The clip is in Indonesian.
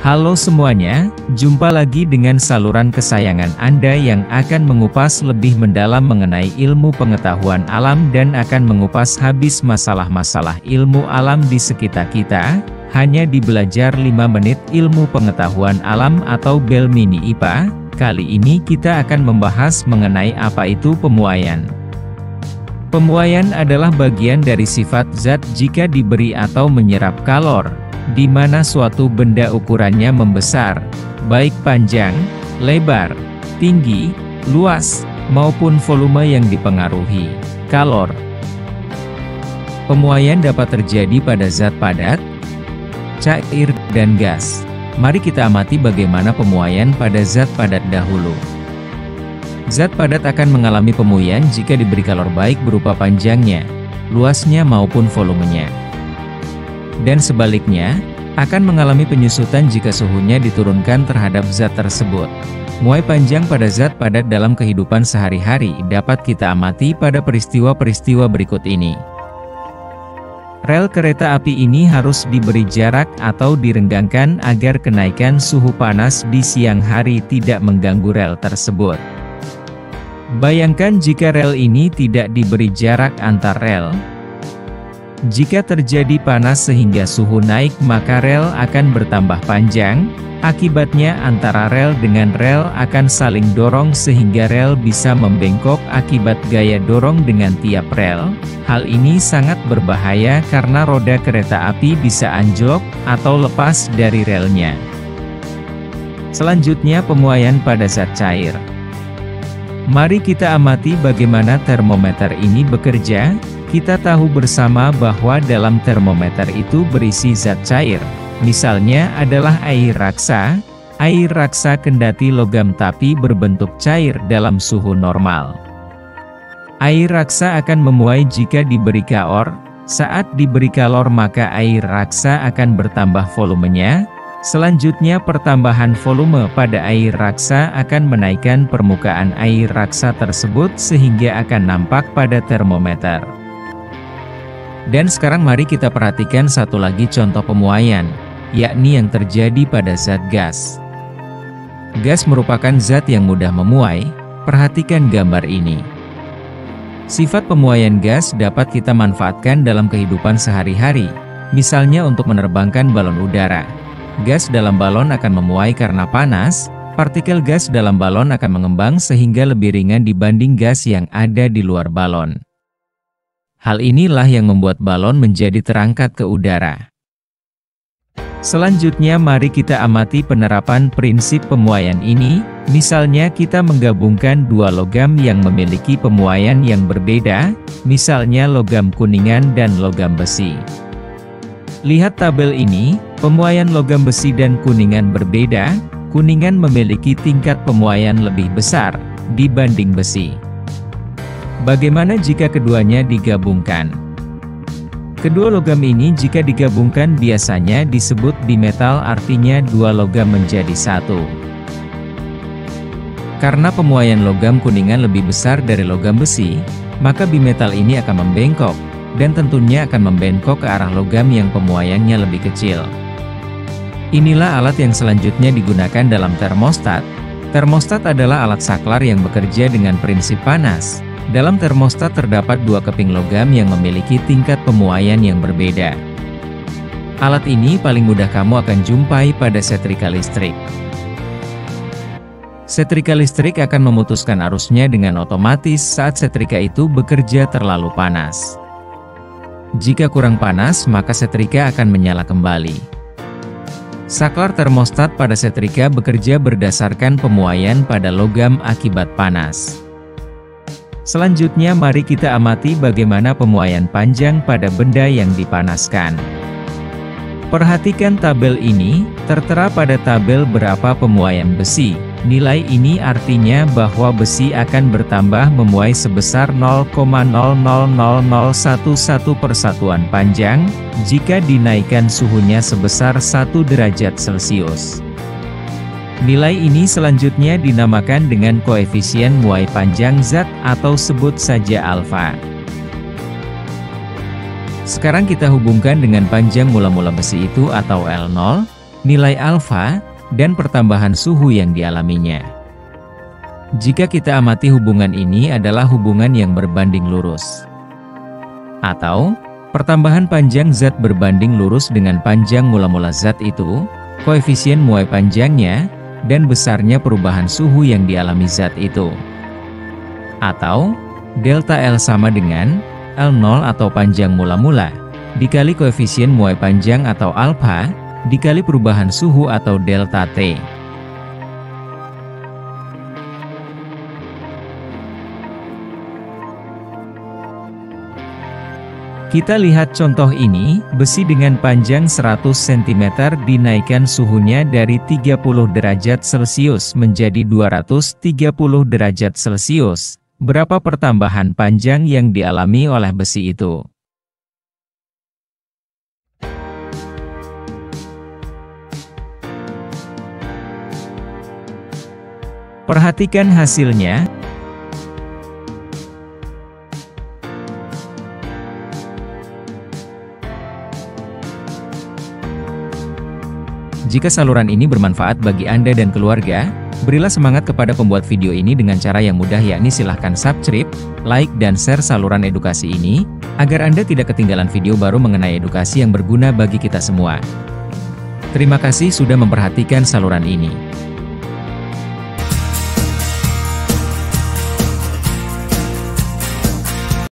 Halo semuanya, jumpa lagi dengan saluran kesayangan Anda yang akan mengupas lebih mendalam mengenai ilmu pengetahuan alam dan akan mengupas habis masalah-masalah ilmu alam di sekitar kita, hanya di Belajar 5 Menit Ilmu Pengetahuan Alam atau BEL Mini IPA. Kali ini kita akan membahas mengenai apa itu pemuaian. Pemuaian adalah bagian dari sifat zat jika diberi atau menyerap kalor, di mana suatu benda ukurannya membesar, baik panjang, lebar, tinggi, luas, maupun volume yang dipengaruhi kalor. Pemuaian dapat terjadi pada zat padat, cair, dan gas. Mari kita amati bagaimana pemuaian pada zat padat dahulu. Zat padat akan mengalami pemuaian jika diberi kalor baik berupa panjangnya, luasnya maupun volumenya. Dan sebaliknya, akan mengalami penyusutan jika suhunya diturunkan terhadap zat tersebut. Muai panjang pada zat padat dalam kehidupan sehari-hari dapat kita amati pada peristiwa-peristiwa berikut ini. Rel kereta api ini harus diberi jarak atau direnggangkan agar kenaikan suhu panas di siang hari tidak mengganggu rel tersebut. Bayangkan jika rel ini tidak diberi jarak antar rel. Jika terjadi panas sehingga suhu naik, maka rel akan bertambah panjang. Akibatnya antara rel dengan rel akan saling dorong sehingga rel bisa membengkok akibat gaya dorong dengan tiap rel. Hal ini sangat berbahaya karena roda kereta api bisa anjlok atau lepas dari relnya. Selanjutnya, pemuaian pada zat cair. Mari kita amati bagaimana termometer ini bekerja. Kita tahu bersama bahwa dalam termometer itu berisi zat cair. Misalnya adalah air raksa. Air raksa kendati logam tapi berbentuk cair dalam suhu normal. Air raksa akan memuai jika diberi kalor. Saat diberi kalor maka air raksa akan bertambah volumenya. Selanjutnya pertambahan volume pada air raksa akan menaikkan permukaan air raksa tersebut sehingga akan nampak pada termometer. Dan sekarang mari kita perhatikan satu lagi contoh pemuaian, yakni yang terjadi pada zat gas. Gas merupakan zat yang mudah memuai. Perhatikan gambar ini. Sifat pemuaian gas dapat kita manfaatkan dalam kehidupan sehari-hari, misalnya untuk menerbangkan balon udara. Gas dalam balon akan memuai karena panas. Partikel gas dalam balon akan mengembang sehingga lebih ringan dibanding gas yang ada di luar balon. Hal inilah yang membuat balon menjadi terangkat ke udara. Selanjutnya mari kita amati penerapan prinsip pemuaian ini. Misalnya kita menggabungkan dua logam yang memiliki pemuaian yang berbeda, misalnya logam kuningan dan logam besi. Lihat tabel ini, pemuaian logam besi dan kuningan berbeda. Kuningan memiliki tingkat pemuaian lebih besar dibanding besi. Bagaimana jika keduanya digabungkan? Kedua logam ini jika digabungkan biasanya disebut bimetal, artinya dua logam menjadi satu. Karena pemuaian logam kuningan lebih besar dari logam besi, maka bimetal ini akan membengkok, dan tentunya akan membengkok ke arah logam yang pemuaiannya lebih kecil. Inilah alat yang selanjutnya digunakan dalam termostat. Termostat adalah alat saklar yang bekerja dengan prinsip panas. Dalam termostat terdapat dua keping logam yang memiliki tingkat pemuaian yang berbeda. Alat ini paling mudah kamu akan jumpai pada setrika listrik. Setrika listrik akan memutuskan arusnya dengan otomatis saat setrika itu bekerja terlalu panas. Jika kurang panas, maka setrika akan menyala kembali. Saklar termostat pada setrika bekerja berdasarkan pemuaian pada logam akibat panas. Selanjutnya mari kita amati bagaimana pemuaian panjang pada benda yang dipanaskan. Perhatikan tabel ini, tertera pada tabel berapa pemuaian besi. Nilai ini artinya bahwa besi akan bertambah memuai sebesar 0,000011 persatuan panjang, jika dinaikkan suhunya sebesar 1 derajat Celcius. Nilai ini selanjutnya dinamakan dengan koefisien muai panjang zat atau sebut saja alfa. Sekarang kita hubungkan dengan panjang mula-mula besi itu atau L0. nilai alfa, dan pertambahan suhu yang dialaminya. Jika kita amati hubungan ini adalah hubungan yang berbanding lurus. Atau, pertambahan panjang zat berbanding lurus dengan panjang mula-mula zat itu, koefisien muai panjangnya, dan besarnya perubahan suhu yang dialami zat itu. Atau, delta L sama dengan L0 atau panjang mula-mula, dikali koefisien muai panjang atau alfa, dikali perubahan suhu atau delta T. Kita lihat contoh ini, besi dengan panjang 100 cm dinaikkan suhunya dari 30 derajat Celcius menjadi 230 derajat Celcius. Berapa pertambahan panjang yang dialami oleh besi itu? Perhatikan hasilnya. Jika saluran ini bermanfaat bagi Anda dan keluarga, berilah semangat kepada pembuat video ini dengan cara yang mudah, yakni silahkan subscribe, like, dan share saluran edukasi ini, agar Anda tidak ketinggalan video baru mengenai edukasi yang berguna bagi kita semua. Terima kasih sudah memperhatikan saluran ini.